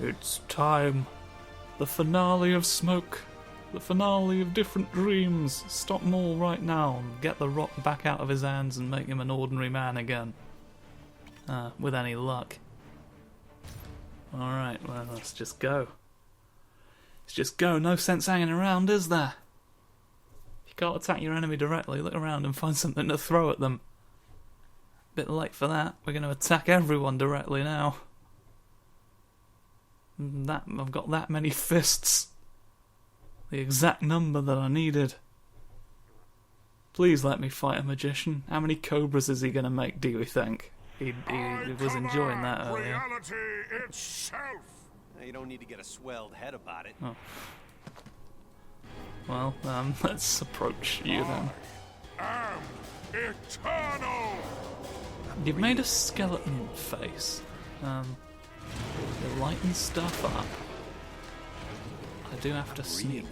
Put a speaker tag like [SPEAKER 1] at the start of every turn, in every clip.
[SPEAKER 1] It's time. The finale of smoke. The finale of different dreams. Stop them all right now and get the rock back out of his hands and make him an ordinary man again. With any luck. Alright, well, let's just go. Let's just go. No sense hanging around, is there? If you can't attack your enemy directly, look around and find something to throw at them. Bit late for that. We're going to attack everyone directly now. I've got that many fists. The exact number that I needed. Please let me fight a magician. How many cobras is he going to make, do you think? He was enjoying that earlier.
[SPEAKER 2] Reality itself.
[SPEAKER 3] Now, you don't need to get a swelled head about it.
[SPEAKER 1] Oh. Well, let's approach you then.
[SPEAKER 2] I am eternal.
[SPEAKER 1] You've made a skeleton face. You're lighting stuff up. I do have to sneak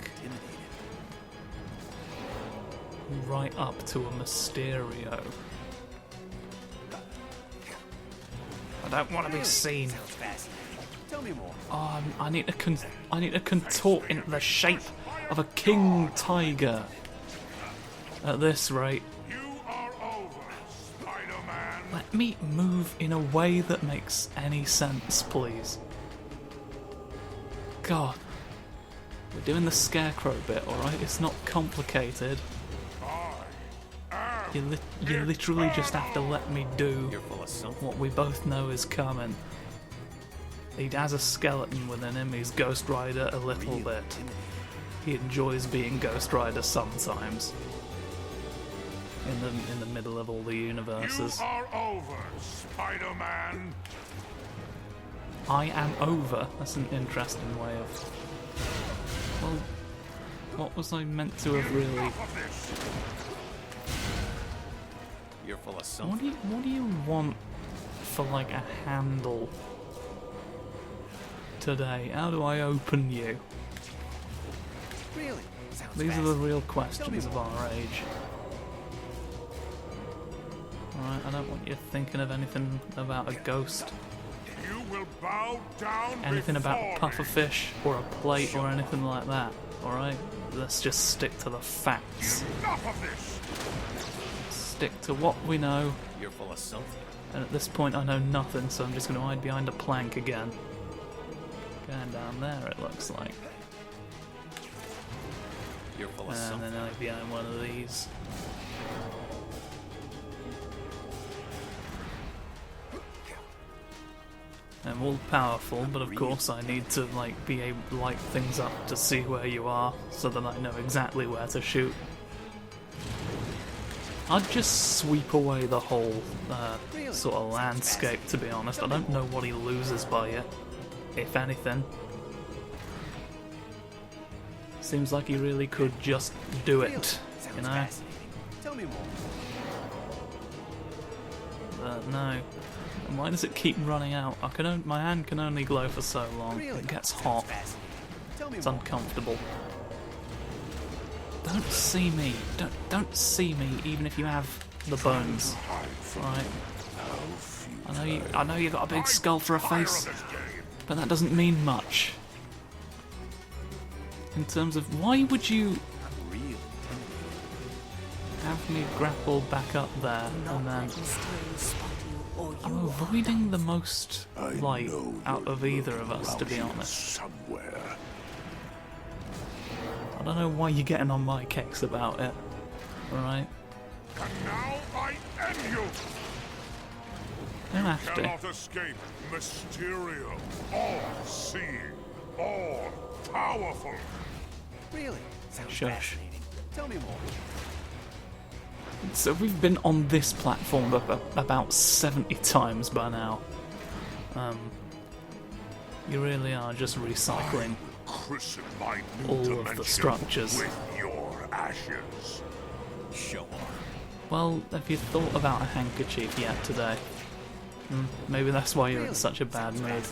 [SPEAKER 1] right up to a Mysterio. I don't want to be seen.
[SPEAKER 3] Tell me more.
[SPEAKER 1] Oh, I need to contort into the shape of a king tiger. At this rate.
[SPEAKER 2] You are over, Spider-Man.
[SPEAKER 1] Let me move in a way that makes any sense, please. God. We're doing the scarecrow bit, alright? It's not complicated. You literally just have to let me do what we both know is coming. He has a skeleton within him, he's Ghost Rider a little bit. He enjoys being Ghost Rider sometimes. In the middle of all the universes.
[SPEAKER 2] You are over, Spider-Man.
[SPEAKER 1] I am over? That's an interesting way of... Well, what was I meant to have really...
[SPEAKER 3] You're full of something.
[SPEAKER 1] What do you want for, like, a handle today? How do I open you?
[SPEAKER 3] Really?
[SPEAKER 1] These are the real questions of our age. Alright, I don't want you thinking of anything about a ghost.
[SPEAKER 2] You will bow down
[SPEAKER 1] Anything about a
[SPEAKER 2] before
[SPEAKER 1] pufferfish or a plate or anything like that. Alright? Let's just stick to the facts.
[SPEAKER 2] Enough of this.
[SPEAKER 1] Stick to what we know.
[SPEAKER 3] You're full of something.
[SPEAKER 1] And at this point I know nothing, so I'm just going to hide behind a plank again. Going down there, it looks like.
[SPEAKER 3] You're full of
[SPEAKER 1] And
[SPEAKER 3] something.
[SPEAKER 1] then hide behind one of these. I'm all powerful, but of course I need to be able to light things up to see where you are, so that I know exactly where to shoot. I'd just sweep away the whole sort of landscape, to be honest. I don't know what he loses by it, if anything. Seems like he really could just do it, you know?
[SPEAKER 3] Tell me more.
[SPEAKER 1] But no. And why does it keep running out? My hand can only glow for so long. It gets hot. It's uncomfortable. Don't see me. Don't see me, even if you have the bones. Right? I know you got a big skull for a face, but that doesn't mean much. In terms of why would you have me grapple back up there and then I'm avoiding the most light out of either of us, to be honest. I don't know why you're getting on my case about it. Alright?
[SPEAKER 2] And now I end you.
[SPEAKER 1] You don't have to.
[SPEAKER 2] Cannot escape Mysterio, all-seeing, all-powerful.
[SPEAKER 3] Really? Sounds
[SPEAKER 1] Shush.
[SPEAKER 3] fascinating. Tell me more.
[SPEAKER 1] So we've been on this platform about 70 times by now. You really are just recycling
[SPEAKER 2] Christen my new
[SPEAKER 1] all of the
[SPEAKER 2] dimension
[SPEAKER 1] structures.
[SPEAKER 2] with your ashes.
[SPEAKER 3] Show off.
[SPEAKER 1] Well, have you thought about a handkerchief yet today? Maybe that's why you're in such a bad mood.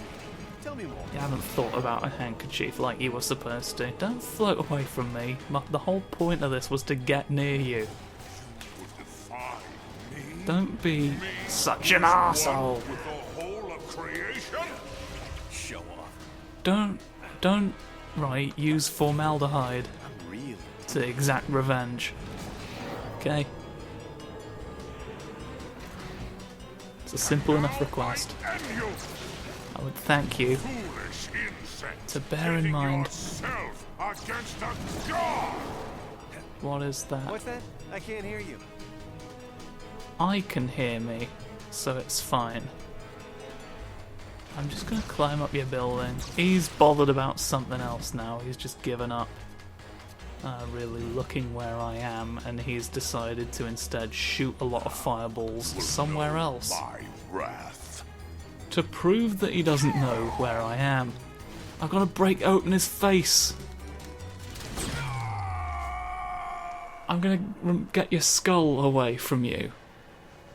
[SPEAKER 3] Tell me more.
[SPEAKER 1] You haven't thought about a handkerchief like you were supposed to. Don't float away from me. The whole point of this was to get near you. Don't be such an arsehole.
[SPEAKER 2] With the whole of creation?
[SPEAKER 3] Show off.
[SPEAKER 1] don't, right, use formaldehyde
[SPEAKER 3] I'm really.
[SPEAKER 1] to exact revenge. Okay? It's a simple enough request.
[SPEAKER 2] End you,
[SPEAKER 1] I would thank you
[SPEAKER 2] foolish insect.
[SPEAKER 1] to bear in
[SPEAKER 2] Pitting
[SPEAKER 1] mind.
[SPEAKER 2] yourself against a god.
[SPEAKER 1] What is that?
[SPEAKER 3] What's that? I can't hear you.
[SPEAKER 1] I can hear me, so it's fine. I'm just gonna climb up your building. He's bothered about something else now. He's just given up really looking where I am, and he's decided to instead shoot a lot of fireballs somewhere else
[SPEAKER 2] My wrath.
[SPEAKER 1] to prove that he doesn't know where I am. I've got to break open his face. I'm gonna get your skull away from you.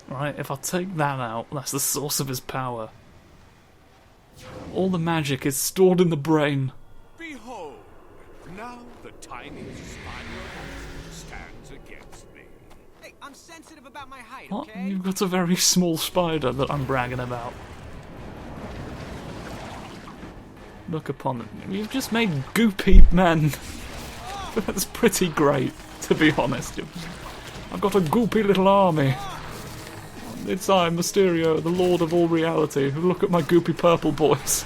[SPEAKER 1] Right, if I take that out, that's the source of his power. All the magic is stored in the brain.
[SPEAKER 2] Behold, now the tiny spider stands against me.
[SPEAKER 3] Hey, I'm sensitive about my height,
[SPEAKER 1] What?
[SPEAKER 3] okay?
[SPEAKER 1] You've got a very small spider that I'm bragging about. Look upon them. You've just made goopy men. That's pretty great, to be honest. I've got a goopy little army. It's I, Mysterio, the Lord of all reality. Look at my goopy purple boys.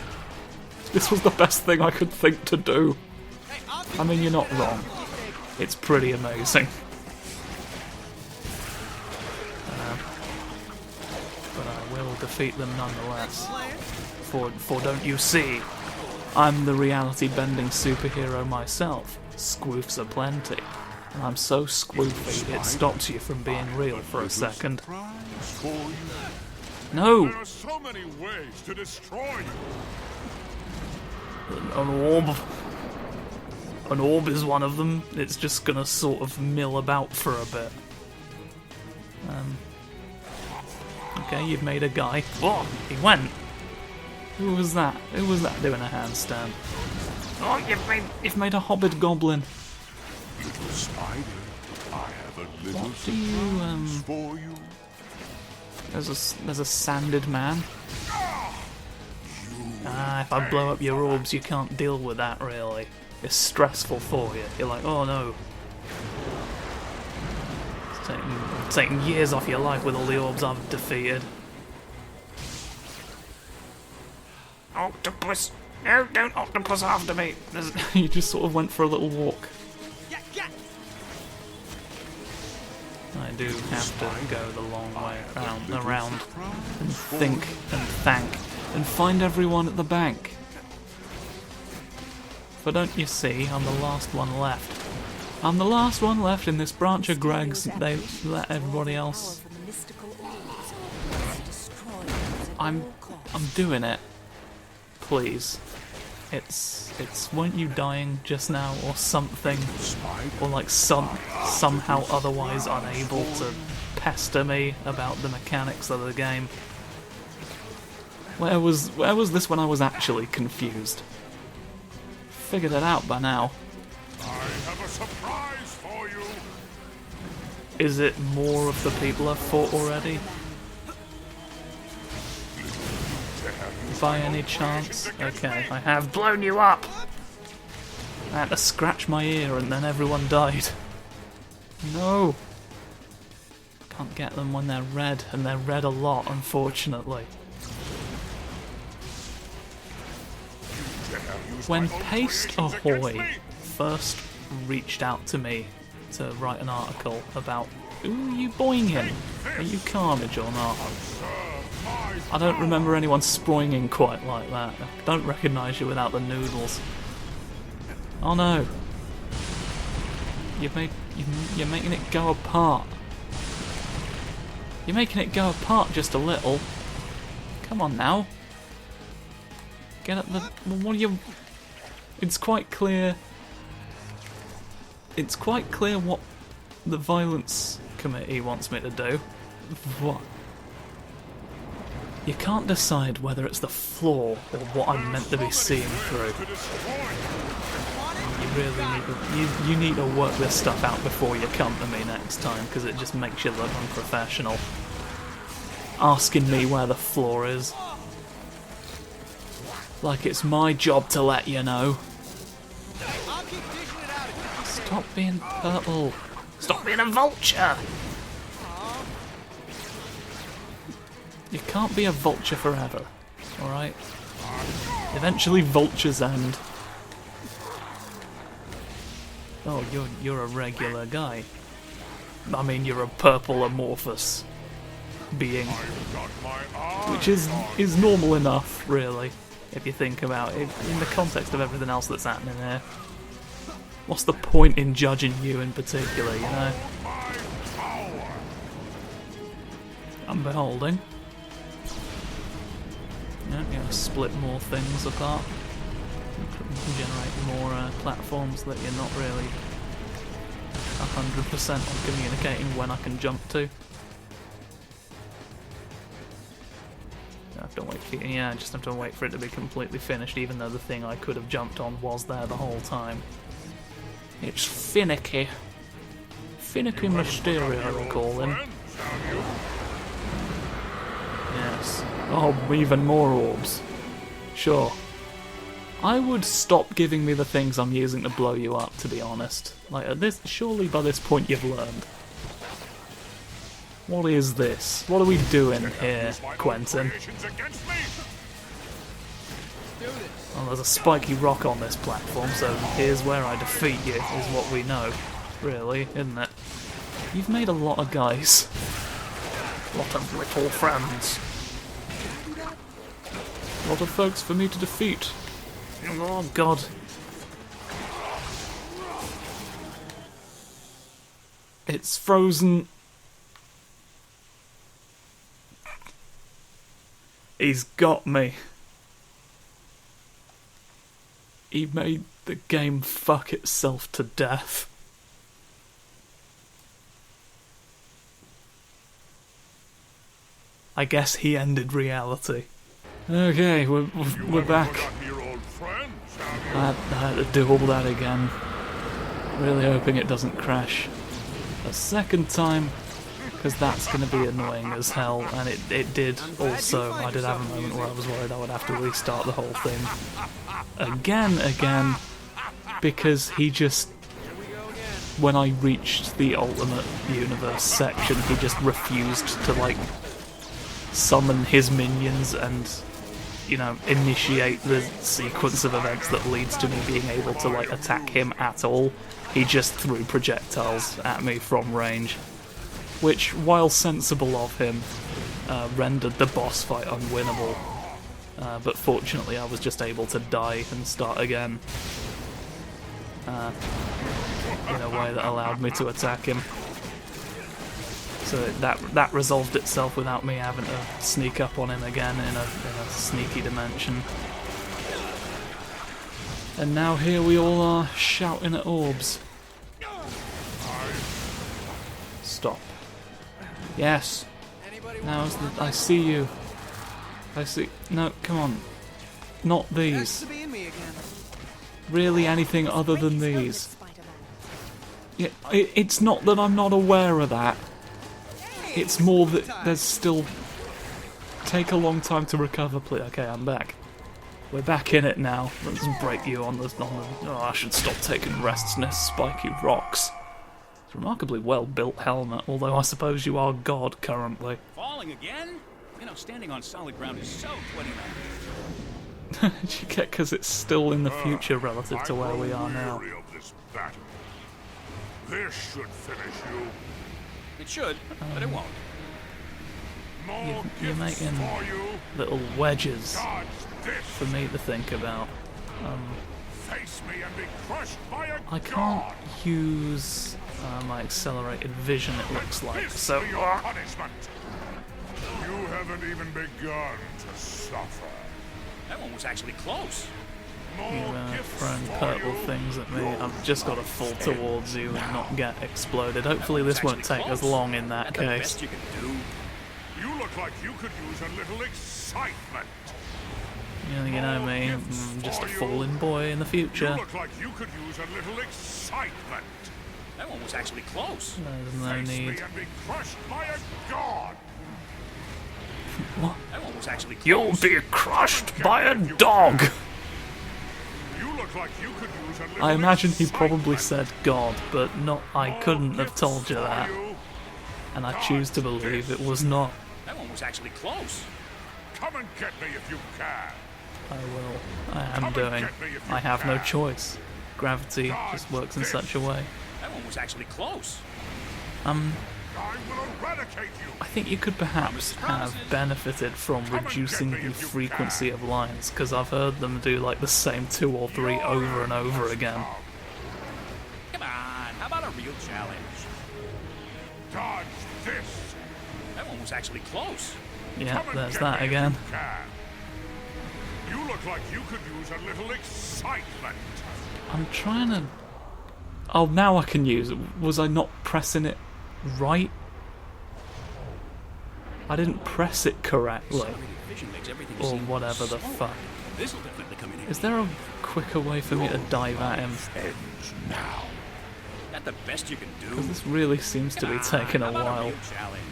[SPEAKER 1] This was the best thing I could think to do. I mean, you're not wrong. It's pretty amazing. But I will defeat them nonetheless. For don't you see, I'm the reality-bending superhero myself. Squoofs aplenty. And I'm so squoofy it stops you from being real for a second.
[SPEAKER 2] Prize for you.
[SPEAKER 1] No!
[SPEAKER 2] There are so many ways to destroy you.
[SPEAKER 1] An orb. An orb is one of them. It's just gonna sort of mill about for a bit. Okay, you've made a guy. Oh, he went. Who was that? Who was that doing a handstand? Oh, you've made a hobbit goblin.
[SPEAKER 2] Little spider, I have a little
[SPEAKER 1] What do you
[SPEAKER 2] surprise for you.
[SPEAKER 1] There's a sanded man. Ah, if I blow up your orbs, you can't deal with that, really. It's stressful for you. You're like, oh no. It's taking years off your life with all the orbs I've defeated. Octopus! No, don't octopus after me! You just sort of went for a little walk. I do have to go the long way around and think and thank and find everyone at the bank. But don't you see, I'm the last one left. I'm the last one left in this branch of Greg's. They let everybody else. I'm doing it. Please. It's weren't you dying just now or something? Or like somehow otherwise unable to pester me about the mechanics of the game? Where was this when I was actually confused? Figured it out by now.
[SPEAKER 2] I have a surprise for you.
[SPEAKER 1] Is it more of the people I've fought already? By any chance? Okay, I have blown you up! I had to scratch my ear and then everyone died. No! Can't get them when they're red, and they're red a lot, unfortunately. When Paste Ahoy first reached out to me to write an article about who are you boinging? Are you Carnage or not? I don't remember anyone sproinging quite like that. I don't recognise you without the noodles. Oh no. You're making it go apart. You're making it go apart just a little. Come on now. Get at the... What are you... It's quite clear... It's quite clear what the Violence Committee wants me to do. What? You can't decide whether it's the flaw or what I'm meant to be seeing through. You really need to work this stuff out before you come to me next time, because it just makes you look unprofessional. Asking me where the flaw is. Like it's my job to let you know.
[SPEAKER 3] I'll keep dishing it out if you
[SPEAKER 1] Stop being purple. Stop being a vulture! You can't be a vulture forever, alright? Eventually vultures end. Oh, you're a regular guy. I mean, you're a purple amorphous being. Which is normal enough, really, if you think about it, in the context of everything else that's happening here. What's the point in judging you in particular, you know? I'm beholding. Yeah, you know, split more things apart. Generate more platforms that you're not really 100% on communicating when I can jump to. I have to wait for I just have to wait for it to be completely finished, even though the thing I could have jumped on was there the whole time. It's finicky. Finicky Mysterio, we call him. Yes. Oh, even more orbs. Sure. I would stop giving me the things I'm using to blow you up, to be honest. Like, surely by this point you've learned. What is this? What are we doing here, Quentin? Oh, there's a spiky rock on this platform, so here's where I defeat you, is what we know. Really, isn't it? You've made a lot of guys. A lot of little friends. A lot of folks for me to defeat. Oh, God. It's frozen. He's got me. He made the game fuck itself to death. I guess he ended reality. Okay, we're back. I had to do all that again. Really hoping it doesn't crash a second time, because that's going to be annoying as hell, and it did also. I did have a moment where I was worried I would have to restart the whole thing again, because he just, when I reached the Ultimate Universe section, he just refused to, like, summon his minions and, you know, initiate the sequence of events that leads to me being able to, like, attack him at all. He just threw projectiles at me from range, which, while sensible of him, rendered the boss fight unwinnable. But fortunately I was just able to die and start again in a way that allowed me to attack him. So that resolved itself without me having to sneak up on him again in a sneaky dimension. And now here we all are, shouting at orbs. Stop. Yes. Now I see you. I see. No, come on. Not these. Really, anything other than these? Yeah, it's not that I'm not aware of that. It's more that there's still take a long time to recover. Please. Okay, I'm back. We're back in it now. Let's break you on the. Oh, I should stop taking rests near spiky rocks. It's a remarkably well-built helmet, although I suppose you are God currently.
[SPEAKER 4] Falling again? You know, standing on solid ground is so 29.
[SPEAKER 1] Did you get because it's still in the future relative to where we are now?
[SPEAKER 2] This should finish you.
[SPEAKER 4] It should, but it won't.
[SPEAKER 1] You're making little wedges for me to think about.
[SPEAKER 2] Face me and be crushed by a
[SPEAKER 1] I can't use my accelerated vision, it looks like, so...
[SPEAKER 2] your punishment. You haven't even begun to suffer.
[SPEAKER 4] That one was actually close.
[SPEAKER 1] You're throwing purple things at me. I've just got to fall towards you and not get exploded. Hopefully this won't take as long in that case.
[SPEAKER 4] Best you can do.
[SPEAKER 2] You look like you could use a little excitement.
[SPEAKER 1] Yeah, you know me, I'm just a fallen boy in the future.
[SPEAKER 2] You look like you could use a little excitement.
[SPEAKER 4] That one was actually close.
[SPEAKER 1] There's no
[SPEAKER 2] Face me
[SPEAKER 1] need.
[SPEAKER 2] and be crushed by a god.
[SPEAKER 1] What?
[SPEAKER 4] That one was actually close.
[SPEAKER 1] You'll be crushed by a dog!
[SPEAKER 2] You look like you could use a little
[SPEAKER 1] I imagine he
[SPEAKER 2] excitement.
[SPEAKER 1] probably said God, but not. I couldn't have told you that, and I choose to believe it was not.
[SPEAKER 4] That one was actually close.
[SPEAKER 2] Come and get me if you can.
[SPEAKER 1] I will. I am doing. I have no choice. Gravity just works in such a way.
[SPEAKER 4] That one was actually close.
[SPEAKER 2] I will eradicate you.
[SPEAKER 1] I think you could perhaps have benefited from reducing the frequency of lines, because I've heard them do like the same 2 or 3 over and over again.
[SPEAKER 4] Come on, how about a real challenge?
[SPEAKER 2] Dodge this.
[SPEAKER 4] That one was actually close.
[SPEAKER 1] Yeah,
[SPEAKER 2] Come and
[SPEAKER 1] there's
[SPEAKER 2] get
[SPEAKER 1] that
[SPEAKER 2] me if
[SPEAKER 1] again.
[SPEAKER 2] You can. You look like you could use a little excitement.
[SPEAKER 1] I'm trying to... Oh, now I can use it. Was I not pressing it right? I didn't press it correctly.
[SPEAKER 4] Accelerated vision makes everything
[SPEAKER 1] Or
[SPEAKER 4] seem
[SPEAKER 1] whatever the
[SPEAKER 4] slower.
[SPEAKER 1] fuck.
[SPEAKER 4] This'll definitely come in handy.
[SPEAKER 1] Is there a quicker way for me to dive at him?
[SPEAKER 2] Ends now.
[SPEAKER 4] That the best you can do?
[SPEAKER 1] Because this really seems to be taking a
[SPEAKER 4] How about
[SPEAKER 1] while.
[SPEAKER 4] real challenge?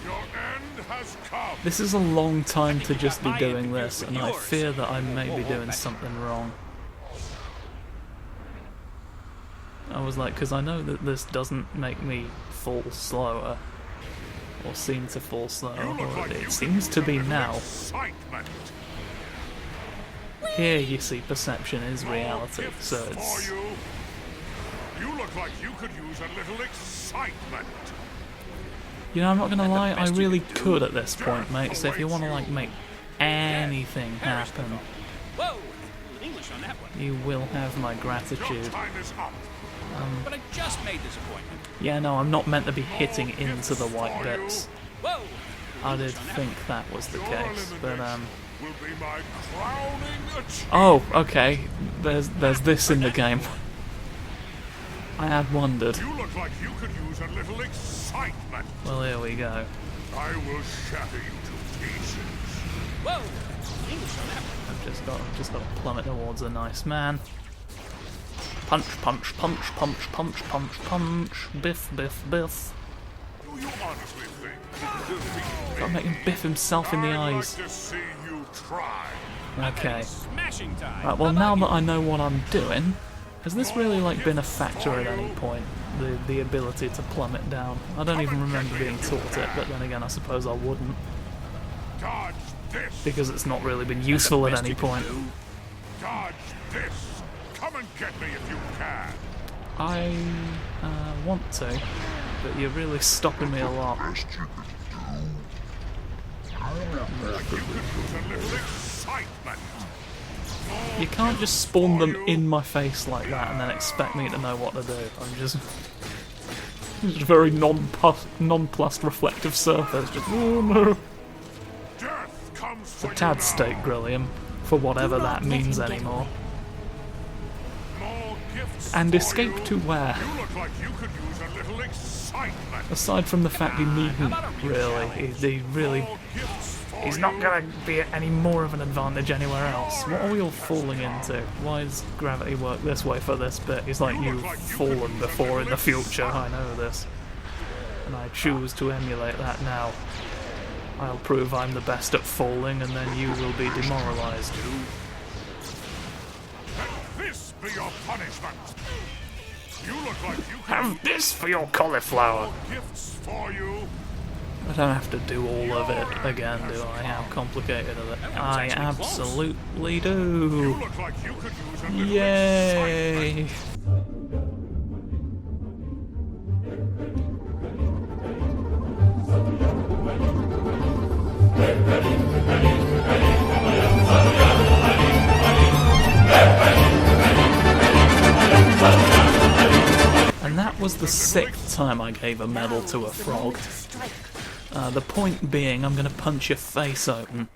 [SPEAKER 2] Your end has come.
[SPEAKER 1] This is a long time to just be doing this, and I fear that I may be doing something wrong. I was like, because I know that this doesn't make me fall slower, or seem to fall slower,
[SPEAKER 2] You look
[SPEAKER 1] or
[SPEAKER 2] like you
[SPEAKER 1] it
[SPEAKER 2] could
[SPEAKER 1] seems
[SPEAKER 2] use
[SPEAKER 1] to
[SPEAKER 2] a
[SPEAKER 1] be
[SPEAKER 2] little
[SPEAKER 1] now.
[SPEAKER 2] Excitement.
[SPEAKER 1] Here, you see, perception is reality,
[SPEAKER 2] Gifts
[SPEAKER 1] so
[SPEAKER 2] for
[SPEAKER 1] it's...
[SPEAKER 2] you. You look like you could use a little excitement.
[SPEAKER 1] You know, I'm not gonna lie, I
[SPEAKER 4] best you
[SPEAKER 1] really
[SPEAKER 4] can do.
[SPEAKER 1] could at this point, mate, so if you want to, like, make anything happen,
[SPEAKER 4] Whoa! English on that one.
[SPEAKER 1] you will have my
[SPEAKER 2] Your
[SPEAKER 1] gratitude.
[SPEAKER 2] time is up.
[SPEAKER 4] But I just made this appointment.
[SPEAKER 1] Yeah, no, I'm not meant to be hitting into the white bits.
[SPEAKER 4] Whoa!
[SPEAKER 1] I did think that was the
[SPEAKER 2] Your
[SPEAKER 1] case, but
[SPEAKER 2] elimination will be my crowning achievement.
[SPEAKER 1] oh, okay. There's this in the game. I had wondered.
[SPEAKER 2] You look like you could use a little excitement.
[SPEAKER 1] Well, here we go.
[SPEAKER 2] I will shatter you to pieces.
[SPEAKER 4] Whoa! English on that one.
[SPEAKER 1] I've just got to plummet towards a nice man. Punch, punch, punch, punch, punch, punch, punch. Biff, biff, biff.
[SPEAKER 2] Do you honestly think you can defeat me?
[SPEAKER 1] Gotta make him biff himself in the
[SPEAKER 2] I'd
[SPEAKER 1] eyes.
[SPEAKER 2] like to see you try.
[SPEAKER 1] Okay.
[SPEAKER 4] Smashing time.
[SPEAKER 1] Right, well,
[SPEAKER 4] How
[SPEAKER 1] now
[SPEAKER 4] about
[SPEAKER 1] that I know what I'm doing, has this really like been a factor at any point? The ability to plummet down. I don't even remember being taught it, but then again, I suppose I wouldn't,
[SPEAKER 2] Dodge this.
[SPEAKER 1] because it's not really been useful at
[SPEAKER 4] best
[SPEAKER 1] any
[SPEAKER 4] you can
[SPEAKER 1] point.
[SPEAKER 4] do?
[SPEAKER 2] Dodge this. Come and get me if you can.
[SPEAKER 1] I want to, but you're really stopping me a lot.
[SPEAKER 2] Like you could use a little excitement.
[SPEAKER 1] You can't just spawn them in my face like that and then expect me to know what to do. I'm just very nonplussed reflective surface. Just, oh no.
[SPEAKER 2] Death comes
[SPEAKER 1] It's
[SPEAKER 2] for
[SPEAKER 1] a tad
[SPEAKER 2] you
[SPEAKER 1] steak
[SPEAKER 2] now.
[SPEAKER 1] grillium, for whatever that means anymore.
[SPEAKER 2] More gifts
[SPEAKER 1] And
[SPEAKER 2] for
[SPEAKER 1] escape
[SPEAKER 2] you.
[SPEAKER 1] to where?
[SPEAKER 2] You look like you could use a little excitement.
[SPEAKER 1] Aside from the fact he needn't, really. He really...
[SPEAKER 2] More gifts for
[SPEAKER 1] He's
[SPEAKER 2] you.
[SPEAKER 1] not going to be at any more of an advantage anywhere else. What are we all falling into? Why does gravity work this way for this bit? He's like, you've fallen before in the future, I know this. And I choose to emulate that now. I'll prove I'm the best at falling, and then you will be demoralised.
[SPEAKER 2] Let this be your punishment. You look like you could
[SPEAKER 1] Have this for your cauliflower!
[SPEAKER 2] more gifts for you.
[SPEAKER 1] I don't have to do all of it again, do I? How complicated is it? I absolutely
[SPEAKER 2] You
[SPEAKER 1] do!
[SPEAKER 2] look like you could use a little
[SPEAKER 1] Yay! And that was the 6th time I gave a medal to a frog. The point being, I'm gonna punch your face open.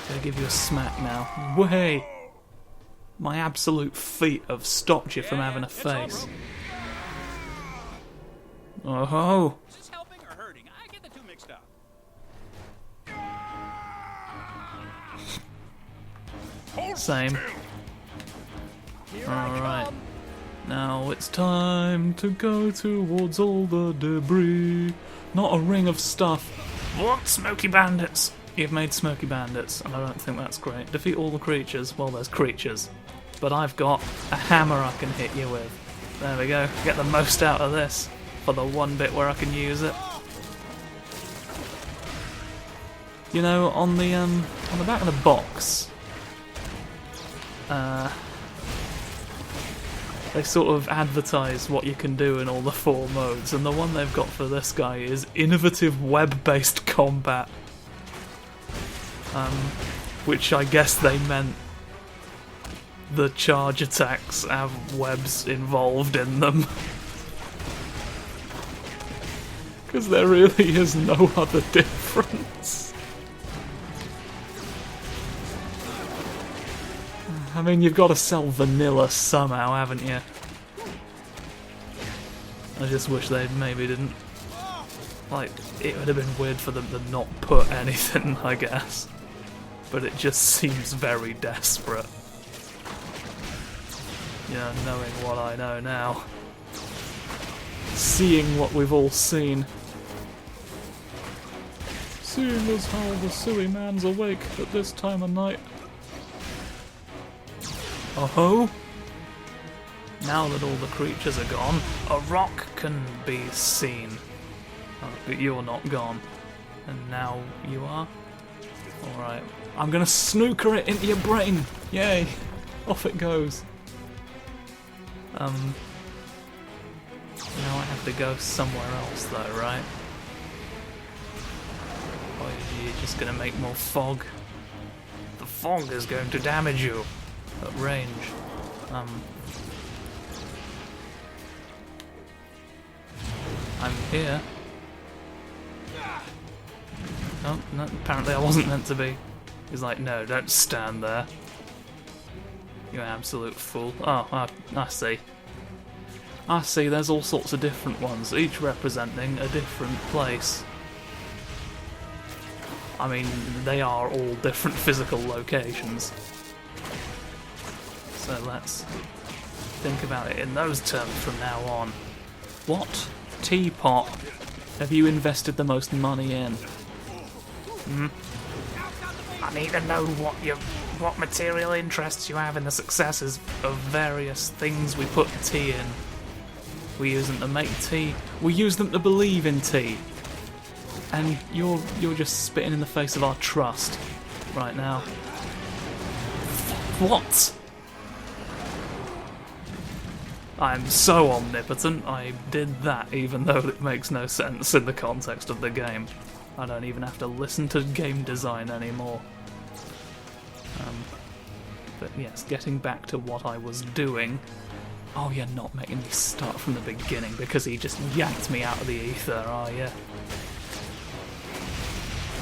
[SPEAKER 1] Gonna give you a smack now. Way! My absolute feet have stopped you from having a face. Oh!
[SPEAKER 4] Is this helping or hurting? I get the two mixed up.
[SPEAKER 2] Hold
[SPEAKER 1] Same.
[SPEAKER 2] still.
[SPEAKER 1] Alright. Now it's time to go towards all the debris. Not a ring of stuff. What? Smoky bandits! You've made smoky bandits, and I don't think that's great. Defeat all the creatures. Well, there's creatures. But I've got a hammer I can hit you with. There we go. Get the most out of this. For the one bit where I can use it. You know, on the back of the box, they sort of advertise what you can do in all the 4 modes, and the one they've got for this guy is innovative web-based combat. Which I guess they meant the charge attacks have webs involved in them. Because there really is no other difference. I mean, you've got to sell vanilla somehow, haven't you? I just wish they maybe didn't. Like, it would have been weird for them to not put anything, I guess. But it just seems very desperate. Yeah, knowing what I know now. Seeing what we've all seen. Seeing as how the silly man's awake at this time of night. Oh-ho! Now that all the creatures are gone, a rock can be seen. Oh, but you're not gone. And now you are? Alright. I'm gonna snooker it into your brain! Yay! Off it goes. Now I have to go somewhere else though, right? Or are you just gonna make more fog? The fog is going to damage you at range. I'm here. Oh, no, apparently I wasn't meant to be. He's like, no, don't stand there. You absolute fool. Oh, I see. I see, there's all sorts of different ones, each representing a different place. I mean, they are all different physical locations. So let's think about it in those terms from now on. What teapot have you invested the most money in? I need to know what material interests you have in the successes of various things we put tea in. We use them to make tea. We use them to believe in tea. And you're just spitting in the face of our trust right now. What? I'm so omnipotent, I did that even though it makes no sense in the context of the game. I don't even have to listen to game design anymore. But yes, getting back to what I was doing. Oh, you're not making me start from the beginning because he just yanked me out of the ether, are you?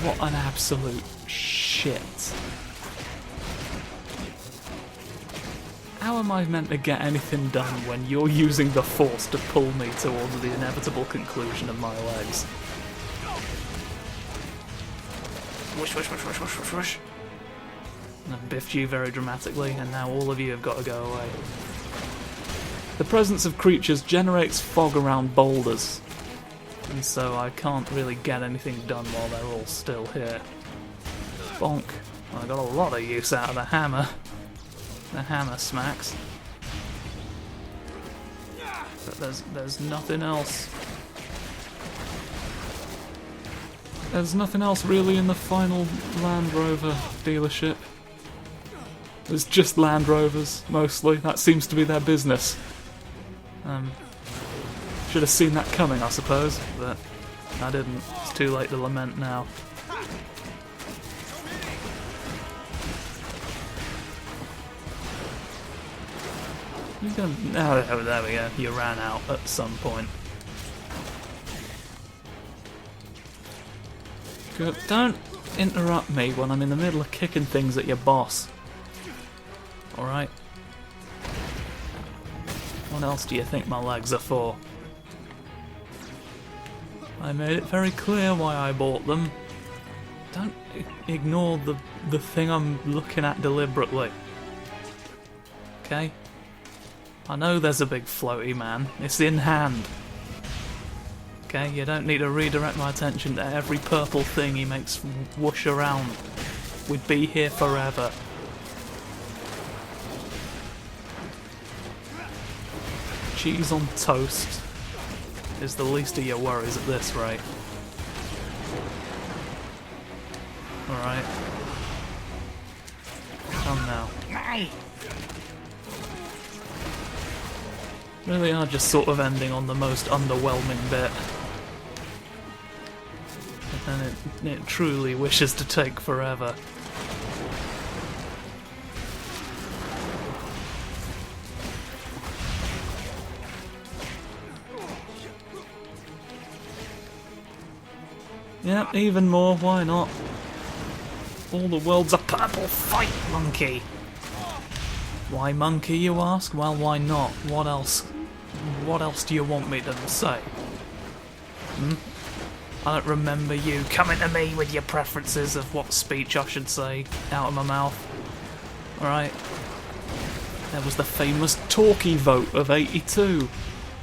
[SPEAKER 1] What an absolute shit. How am I meant to get anything done when you're using the force to pull me towards the inevitable conclusion of my legs? Whoosh, whoosh, whoosh, whoosh, whoosh, whoosh, whoosh. And I've biffed you very dramatically, and now all of you have got to go away. The presence of creatures generates fog around boulders, and so I can't really get anything done while they're all still here. Bonk. I got a lot of use out of the hammer. The hammer smacks. But there's nothing else. There's nothing else really in the final Land Rover dealership. There's just Land Rovers, mostly. That seems to be their business. Should have seen that coming, I suppose, but I didn't. It's too late to lament now. You're gonna... Oh, there we go. You ran out at some point. Good. Don't interrupt me when I'm in the middle of kicking things at your boss. Alright? What else do you think my legs are for? I made it very clear why I bought them. Don't ignore the thing I'm looking at deliberately. Okay? I know there's a big floaty man. It's in hand. Okay, you don't need to redirect my attention to every purple thing he makes whoosh around. We'd be here forever. Cheese on toast is the least of your worries at this rate. Alright. Come now. Really are just sort of ending on the most underwhelming bit. And it truly wishes to take forever. Yep, even more, why not? All the world's a purple fight, monkey! Why monkey, you ask? Well, why not? What else? What else do you want me to say? I don't remember you coming to me with your preferences of what speech I should say out of my mouth. Alright. There was the famous talkie vote of 82,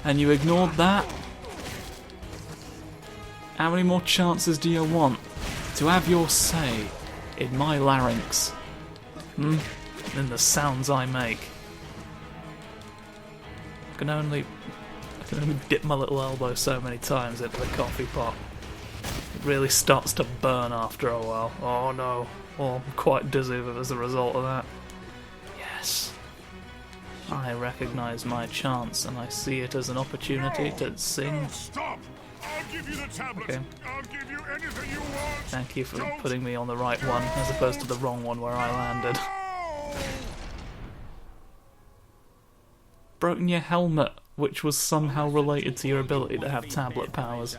[SPEAKER 1] and you ignored that? How many more chances do you want to have your say in my larynx? In the sounds I make. I can only dip my little elbow so many times into the coffee pot. It really starts to burn after a while. Oh no. Oh, I'm quite dizzy as a result of that. Yes. I recognise my chance and I see it as an opportunity to sing.
[SPEAKER 2] Stop! I'll give you the tablet.
[SPEAKER 1] Okay.
[SPEAKER 2] I'll give you anything you want.
[SPEAKER 1] Thank you for putting me on the right one as opposed to the wrong one where I landed. Broken your helmet, which was somehow related to your ability to have tablet powers.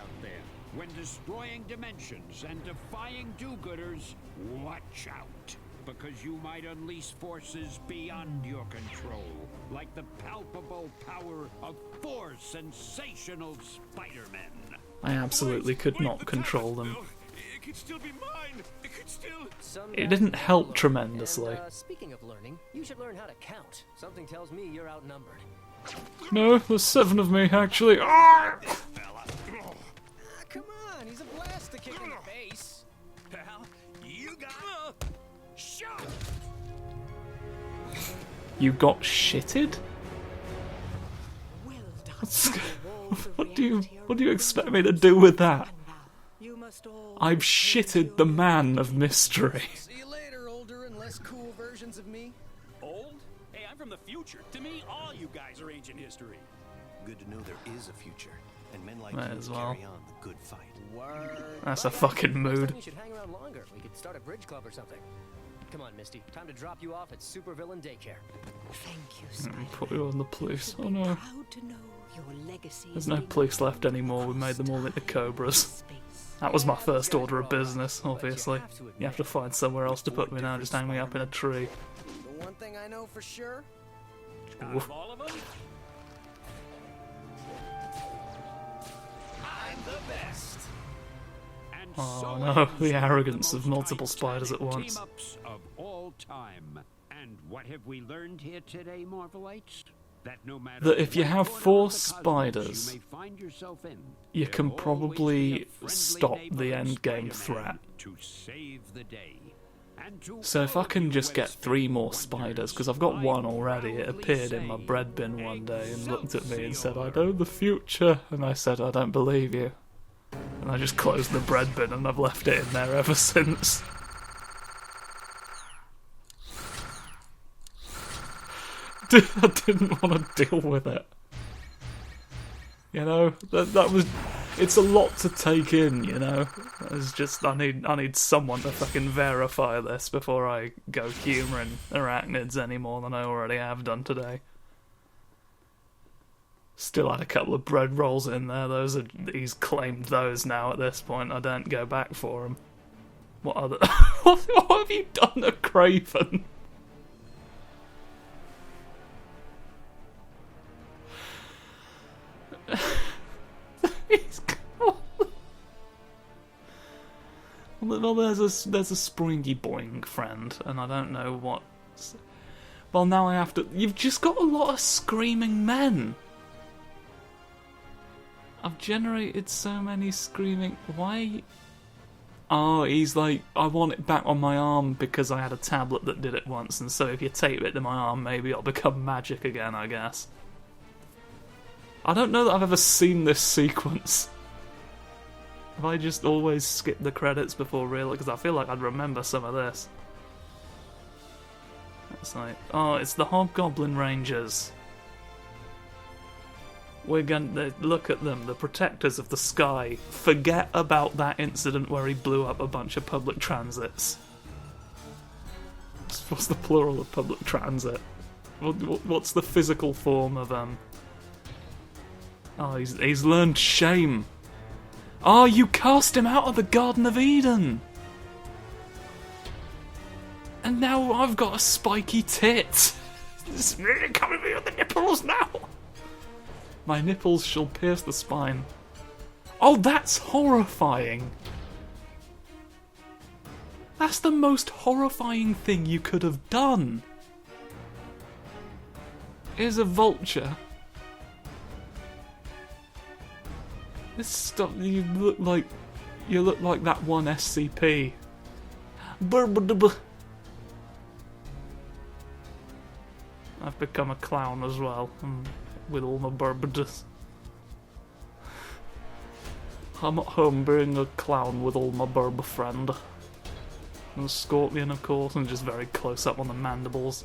[SPEAKER 5] When destroying dimensions and defying do-gooders, watch out, because you might unleash forces beyond your control, like the palpable power of four sensational Spider-Men.
[SPEAKER 1] I absolutely could not control them.
[SPEAKER 2] It could still be mine. It could still.
[SPEAKER 1] It didn't help tremendously.
[SPEAKER 3] And, speaking of learning, you should learn how to count. Something tells me you're outnumbered.
[SPEAKER 1] No, there's 7 of me actually.
[SPEAKER 3] Come on, he's a blast to kick in the face.
[SPEAKER 4] Pal, you got shot.
[SPEAKER 1] You got shitted?
[SPEAKER 3] Well done.
[SPEAKER 1] What do you expect me to do with that? I've shitted the man of mystery.
[SPEAKER 3] See you later, older and less cool versions of me.
[SPEAKER 4] Old? Hey, I'm from the future. To me, all you guys are ancient history.
[SPEAKER 6] Good to know there is a future, and men like
[SPEAKER 1] Might
[SPEAKER 6] you
[SPEAKER 1] as well.
[SPEAKER 6] carry on the good fight.
[SPEAKER 3] Word.
[SPEAKER 1] That's a fucking mood.
[SPEAKER 3] You should hang around longer. We could start a bridge club or something. Come on, Misty. Time to drop you off at Supervillain Daycare.
[SPEAKER 7] Thank you, Spider.
[SPEAKER 1] Put you on the police. Oh
[SPEAKER 7] Be
[SPEAKER 1] no.
[SPEAKER 7] proud to know your legacy
[SPEAKER 1] There's
[SPEAKER 7] is
[SPEAKER 1] no
[SPEAKER 7] being
[SPEAKER 1] police left
[SPEAKER 7] carried
[SPEAKER 1] anymore. We made
[SPEAKER 7] across
[SPEAKER 1] them all into
[SPEAKER 7] time
[SPEAKER 1] cobras.
[SPEAKER 7] and space.
[SPEAKER 1] That was my first order of business, obviously. You have to find somewhere else to put me now, just hang me up in a tree.
[SPEAKER 3] The one thing I know for sure,
[SPEAKER 4] Out of all of them,
[SPEAKER 3] I'm the best.
[SPEAKER 5] And
[SPEAKER 1] Oh
[SPEAKER 5] so
[SPEAKER 1] no,
[SPEAKER 5] ends
[SPEAKER 1] the
[SPEAKER 5] one of
[SPEAKER 1] arrogance
[SPEAKER 5] the
[SPEAKER 1] of
[SPEAKER 5] most
[SPEAKER 1] multiple spiders at
[SPEAKER 5] titanic
[SPEAKER 1] once.
[SPEAKER 5] team-ups of all time. And what have we learned here today, Marvelites? That no matter
[SPEAKER 1] That if you
[SPEAKER 5] what
[SPEAKER 1] have
[SPEAKER 5] corner
[SPEAKER 1] 4
[SPEAKER 5] of the cosmos
[SPEAKER 1] spiders,
[SPEAKER 5] you may find yourself in,
[SPEAKER 1] you
[SPEAKER 5] there'll
[SPEAKER 1] can
[SPEAKER 5] always be a
[SPEAKER 1] probably
[SPEAKER 5] friendly
[SPEAKER 1] stop the
[SPEAKER 5] neighboring
[SPEAKER 1] endgame
[SPEAKER 5] Spider-Man
[SPEAKER 1] threat.
[SPEAKER 5] to save the day. And to
[SPEAKER 1] So if
[SPEAKER 5] all
[SPEAKER 1] I can
[SPEAKER 5] you
[SPEAKER 1] just
[SPEAKER 5] who
[SPEAKER 1] get
[SPEAKER 5] have
[SPEAKER 1] 3 more
[SPEAKER 5] wonders,
[SPEAKER 1] spiders, because I've got 1
[SPEAKER 5] I
[SPEAKER 1] already, it
[SPEAKER 5] proudly
[SPEAKER 1] appeared in my
[SPEAKER 5] say,
[SPEAKER 1] bread bin one day and looked at me and said, I
[SPEAKER 5] Excelsior.
[SPEAKER 1] know the future, and I said, I don't believe you. And I just closed the bread bin and I've left it in there ever since. I didn't want to deal with it. You know, that was... It's a lot to take in, you know. It's just, I need someone to fucking verify this before I go humouring arachnids any more than I already have done today. Still had a couple of bread rolls in there. He's claimed those now at this point. I don't go back for them. What other... what have you done to Craven? He's well, there's a springy boing friend, and I don't know what. Well, now I have to. You've just got a lot of screaming men. I've generated so many screaming... Why? Oh, he's like, I want it back on my arm because I had a tablet that did it once, and so if you tape it to my arm, maybe it'll become magic again, I guess. I don't know that I've ever seen this sequence. Have I just always skipped the credits before real? Because I feel like I'd remember some of this. It's like, oh, it's the Hobgoblin Rangers. We're gonna look at them, the protectors of the sky. Forget about that incident where he blew up a bunch of public transits. What's the plural of public transit? What's the physical form of Oh, he's learned shame. Oh, you cast him out of the Garden of Eden! And now I've got a spiky tit! It's really coming me with the nipples now! My nipples shall pierce the spine. Oh, that's horrifying! That's the most horrifying thing you could have done! Here's a vulture. This stuff, you look like that one SCP. I've become a clown as well, with all my burbadas. I'm at home being a clown with all my burba friend. And a scorpion, of course, and just very close up on the mandibles.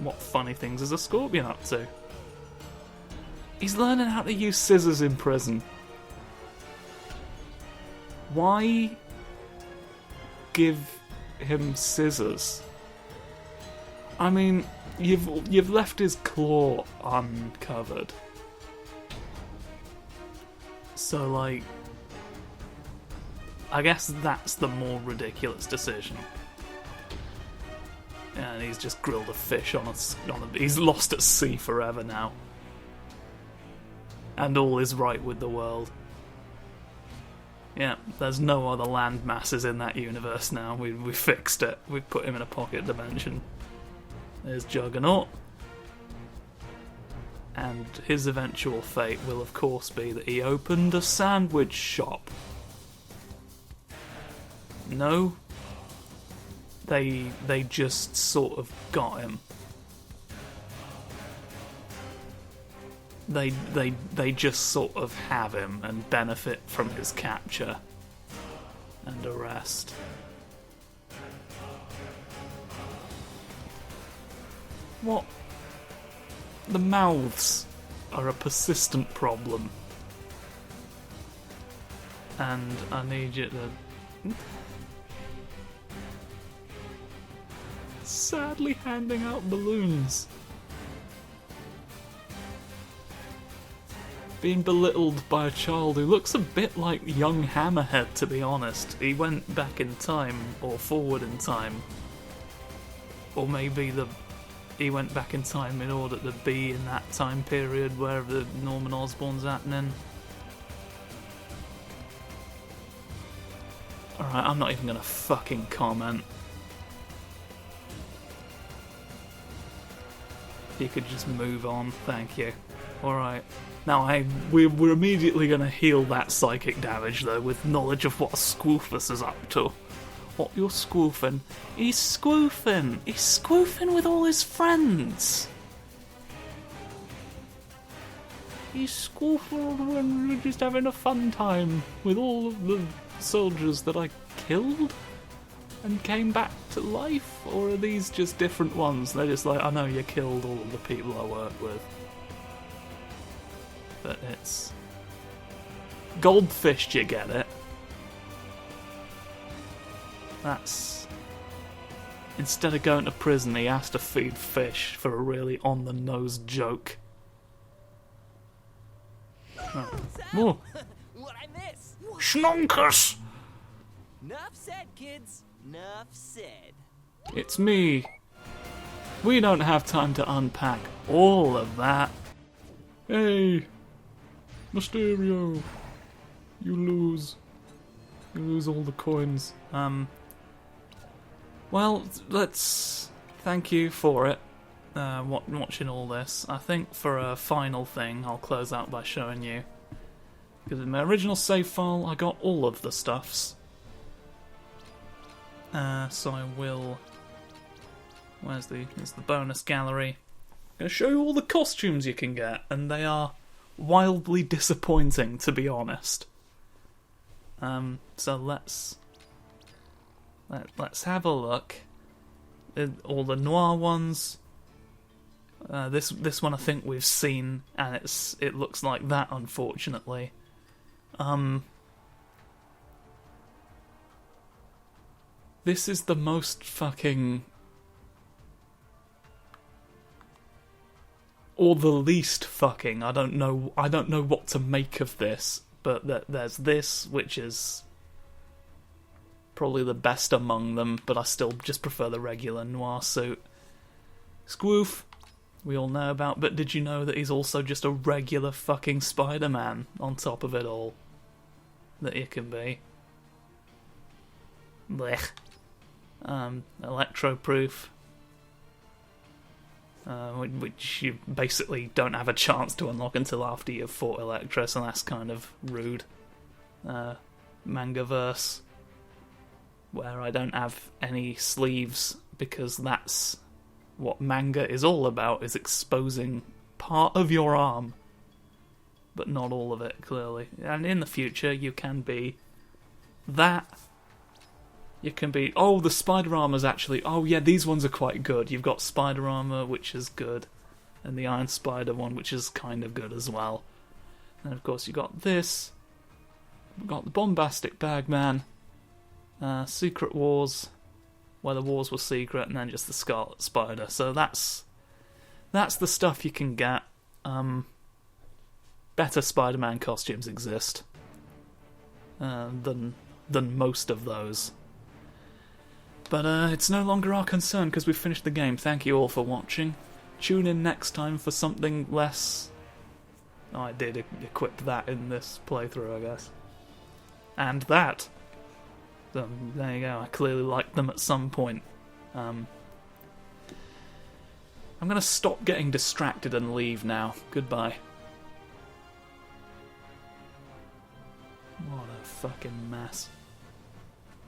[SPEAKER 1] What funny things is a scorpion up to? He's learning how to use scissors in prison. Why give him scissors? I mean, you've left his claw uncovered. So, like, I guess that's the more ridiculous decision. And he's just grilled a fish on a he's lost at sea forever now. And all is right with the world. Yeah, there's no other land masses in that universe now. We fixed it. We put him in a pocket dimension. There's Juggernaut. And his eventual fate will of course be that he opened a sandwich shop. No. They just sort of got him. They just sort of have him and benefit from his capture and arrest. What? The mouths are a persistent problem. And I need you to... Sadly handing out balloons. Being belittled by a child who looks a bit like young Hammerhead, to be honest. He went back in time, or forward in time. Or maybe he went back in time in order to be in that time period where the Norman Osborn's happening. Alright, I'm not even gonna fucking comment. If you could just move on, thank you. Alright. Now, we're immediately going to heal that psychic damage, though, with knowledge of what Squoofus is up to. What you're squoofing? He's squoofing! He's squoofing with all his friends! He's squoofing when we're just having a fun time with all of the soldiers that I killed and came back to life? Or are these just different ones? They're just like, I know you killed all of the people I work with. But it's... Goldfish, do you get it? That's... Instead of going to prison, he has to feed fish for a really on-the-nose joke. Oh. Whoa.
[SPEAKER 3] What'd I miss?
[SPEAKER 1] Schnonkers!
[SPEAKER 3] Nuff said, kids. Nuff said.
[SPEAKER 1] It's me. We don't have time to unpack all of that. Hey, Mysterio. You lose. You lose all the coins. Well, let's... Thank you for it. Watching all this. I think for a final thing, I'll close out by showing you Because in my original save file, I got all of the stuffs. So I will... There's the bonus gallery. I'm going to show you all the costumes you can get, and they are wildly disappointing, to be honest. So let's have a look. All the noir ones. This one I think we've seen, and it looks like that, unfortunately. This is the most fucking, or the least fucking. I don't know what to make of this, but there's this, which is probably the best among them, but I still just prefer the regular noir suit. Squoof, we all know about, but did you know that he's also just a regular fucking Spider-Man on top of it all? That he can be. Blech. Electro-proof. Which you basically don't have a chance to unlock until after you've fought Electra, so that's kind of rude. Mangaverse, where I don't have any sleeves, because that's what manga is all about, is exposing part of your arm, but not all of it, clearly. And in the future, you can be that. You can be... Oh, the spider armor's actually... Oh, yeah, these ones are quite good. You've got spider armor, which is good, and the Iron Spider one, which is kind of good as well. And, of course, you got this. We've got the Bombastic Bagman. Secret Wars, where the wars were secret, and then just the Scarlet Spider. So that's the stuff you can get. Better Spider-Man costumes exist than most of those. But it's no longer our concern, because we've finished the game. Thank you all for watching. Tune in next time for something less... Oh, I did equip that in this playthrough, I guess. And that. So, there you go. I clearly liked them at some point. I'm going to stop getting distracted and leave now. Goodbye. What a fucking mess.